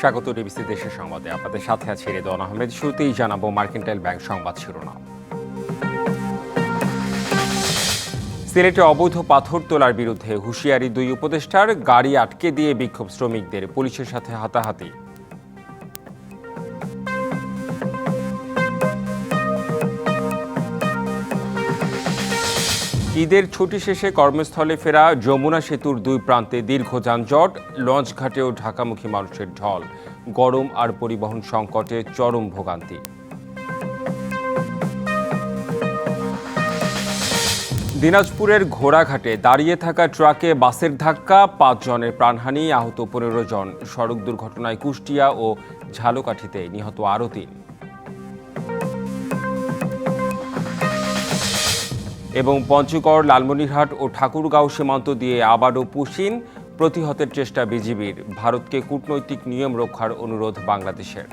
স্বাগত ডিবিসি দেশের সংবাদে। আপনাদের সাথে আছি রেদওয়ান আহমেদ। শুরুতেই জানাবো মার্কেন্টাইল ব্যাংক সংবাদ শিরোনাম। সিলেটে অবৈধ পাথর তোলার বিরুদ্ধে হুঁশিয়ারি দুই উপদেষ্টার, গাড়ি আটকে দিয়ে বিক্ষোভ শ্রমিকদের, পুলিশের সাথে হাতাহাতি। ঈদের ছুটি শেষে কর্মস্থলে ফেরা যমুনা সেতুর দুই প্রান্তে দীর্ঘ যানজট, লঞ্চঘাটেও ঢাকামুখী মানুষের ঢল, গরম আর পরিবহন সংকটে চরম ভোগান্তি। দিনাজপুরের ঘোড়াঘাটে দাঁড়িয়ে থাকা ট্রাকে বাসের ধাক্কা, 5 জনের প্রাণহানি, আহত 15 জন। সড়ক দুর্ঘটনায় কুষ্টিয়া ও ঝালকাঠিতে নিহত আরও 3। এবং পঞ্চগড়, লালমনিরহাট ও ঠাকুরগাঁও সীমান্ত দিয়ে আবারও পুশিন, প্রতিহতের চেষ্টা বিজিবির। ভারতকে কূটনৈতিক নিয়ম রক্ষার অনুরোধ বাংলাদেশের।